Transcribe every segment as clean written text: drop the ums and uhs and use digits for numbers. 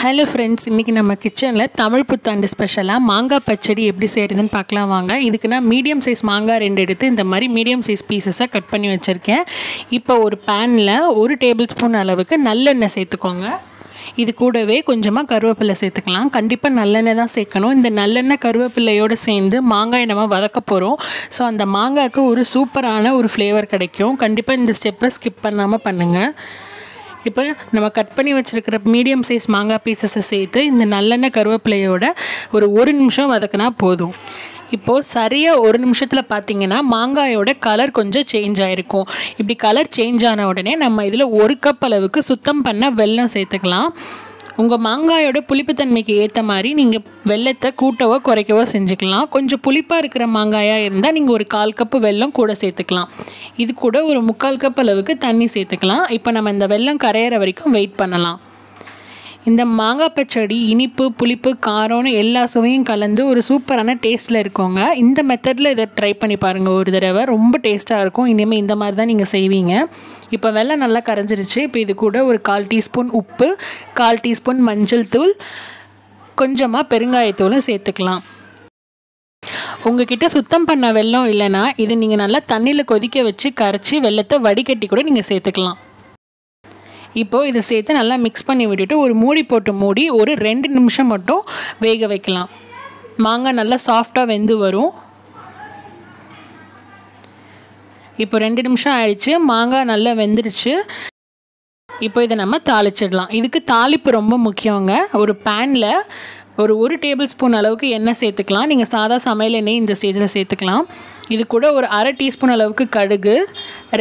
Hello friends, இன்றைக்கி நம்ம கிச்சனில் தமிழ் புத்தாண்டு ஸ்பெஷலாக மாங்காய் பச்சடி எப்படி செய்கிறதுன்னு பார்க்கலாம் வாங்க. இதுக்கு நான் மீடியம் சைஸ் மாங்காய் 2 எடுத்து இந்த மாதிரி மீடியம் சைஸ் பீசஸாக கட் பண்ணி வச்சுருக்கேன். இப்போ ஒரு பேனில் 1 டேபிள் ஸ்பூன் அளவுக்கு நல்லெண்ணெய் சேர்த்துக்கோங்க. இது கூடவே கொஞ்சமாக கருவேப்பிலை சேர்த்துக்கலாம். கண்டிப்பாக நல்லெண்ணெய் தான் சேர்க்கணும். இந்த நல்லெண்ணெய் கருவேப்பிலையோடு சேர்ந்து மாங்காயை நம்ம வதக்க போகிறோம். ஸோ அந்த மாங்காய்க்கு ஒரு சூப்பரான ஒரு ஃப்ளேவர் கிடைக்கும். கண்டிப்பாக இந்த ஸ்டெப்பை ஸ்கிப் பண்ணாமல் பண்ணுங்கள். இப்போ நம்ம கட் பண்ணி வச்சுருக்கிற மீடியம் சைஸ் மாங்காய் பீசஸை சேர்த்து இந்த நல்லெண்ணெய் கருவேப்பிலையோட ஒரு நிமிஷம் வதக்கினா போதும். இப்போது சரியாக 1 நிமிஷத்தில் பார்த்திங்கன்னா மாங்காயோட கலர் கொஞ்சம் சேஞ்ச் ஆகிருக்கும். இப்படி கலர் சேஞ்ச் ஆன உடனே நம்ம இதில் 1 கப் அளவுக்கு சுத்தம் பண்ண வெல்லம் சேர்த்துக்கலாம். உங்கள் மாங்காயோட புளிப்புத்தன்மைக்கு ஏற்ற மாதிரி நீங்கள் வெல்லத்தை கூட்டவோ குறைக்கவோ செஞ்சுக்கலாம். கொஞ்சம் புளிப்பாக இருக்கிற மாங்காயாக இருந்தால் நீங்கள் ஒரு 1/4 கப்பு வெல்லம் கூட சேர்த்துக்கலாம். இது கூட ஒரு 3/4 கப் அளவுக்கு தண்ணி சேர்த்துக்கலாம். இப்போ நம்ம இந்த வெல்லம் கரையிற வரைக்கும் வெயிட் பண்ணலாம். இந்த மாங்காய் பச்சடி இனிப்பு, புளிப்பு, காரம்னு எல்லா சுவையும் கலந்து ஒரு சூப்பரான டேஸ்ட்டில் இருக்கோங்க. இந்த மெத்தடில் இதை ட்ரை பண்ணி பாருங்கள் ஒரு தடவை. ரொம்ப டேஸ்ட்டாக இருக்கும். இனிமேல் இந்த மாதிரி தான் நீங்கள் செய்வீங்க. இப்போ வெல்லம் நல்லா கரைஞ்சிருச்சு. இப்போ இது கூட ஒரு 1/4 டீஸ்பூன் உப்பு, 1/4 டீஸ்பூன் மஞ்சள் தூள், கொஞ்சமாக பெருங்காயத்தூளும் சேர்த்துக்கலாம். உங்ககிட்ட சுத்தம் பண்ண வெல்லம் இல்லைன்னா இது நீங்கள் நல்லா தண்ணியில் கொதிக்க வச்சு கரைச்சி வெல்லத்தை வடிகட்டி கூட நீங்கள் சேர்த்துக்கலாம். இப்போது இதை சேர்த்து நல்லா மிக்ஸ் பண்ணி விட்டுட்டு ஒரு மூடி போட்டு மூடி ஒரு 2 நிமிஷம் மட்டும் வேக வைக்கலாம். மாங்காய் நல்லா சாஃப்டாக வெந்து வரும். இப்போ 2 நிமிஷம் ஆயிடுச்சு. மாங்காய் நல்லா வெந்துருச்சு. இப்போ இதை நம்ம தாளிச்சிடலாம். இதுக்கு தாளிப்பு ரொம்ப முக்கியங்க. ஒரு பேனில் ஒரு டேபிள் ஸ்பூன் அளவுக்கு எண்ணெய் சேர்த்துக்கலாம். நீங்கள் சாதா சமையல் எண்ணெய் இந்த ஸ்டேஜில் சேர்த்துக்கலாம். இது கூட ஒரு 1/2 டீஸ்பூன் அளவுக்கு கடுகு,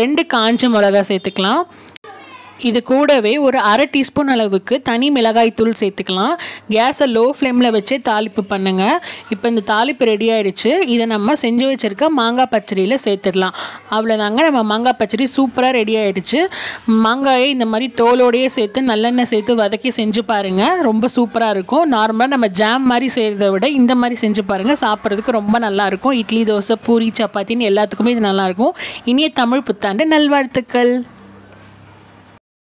2 காஞ்ச மிளகா சேர்த்துக்கலாம். இது கூடவே ஒரு 1/2 டீஸ்பூன் அளவுக்கு தனி மிளகாய் தூள் சேர்த்துக்கலாம். கேஸை லோ ஃப்ளேமில் வச்சே தாளிப்பு பண்ணுங்கள். இப்போ இந்த தாளிப்பு ரெடி ஆகிடுச்சு. இதை நம்ம செஞ்சு வச்சுருக்க மாங்காய் பச்சடியில் சேர்த்துடலாம். அவ்வளோதாங்க, நம்ம மாங்காய் பச்சடி சூப்பராக ரெடி ஆகிடுச்சு. மாங்காயை இந்த மாதிரி தோலோடையே சேர்த்து நல்லெண்ணெய் சேர்த்து வதக்கி செஞ்சு பாருங்கள். ரொம்ப சூப்பராக இருக்கும். நார்மலாக நம்ம ஜாம் மாதிரி செய்கிறத விட இந்த மாதிரி செஞ்சு பாருங்கள். சாப்பிட்றதுக்கு ரொம்ப நல்லாயிருக்கும். இட்லி, தோசை, பூரி, சப்பாத்தின்னு எல்லாத்துக்குமே இது நல்லாயிருக்கும். இனிய தமிழ் புத்தாண்டு நல்வாழ்த்துக்கள்.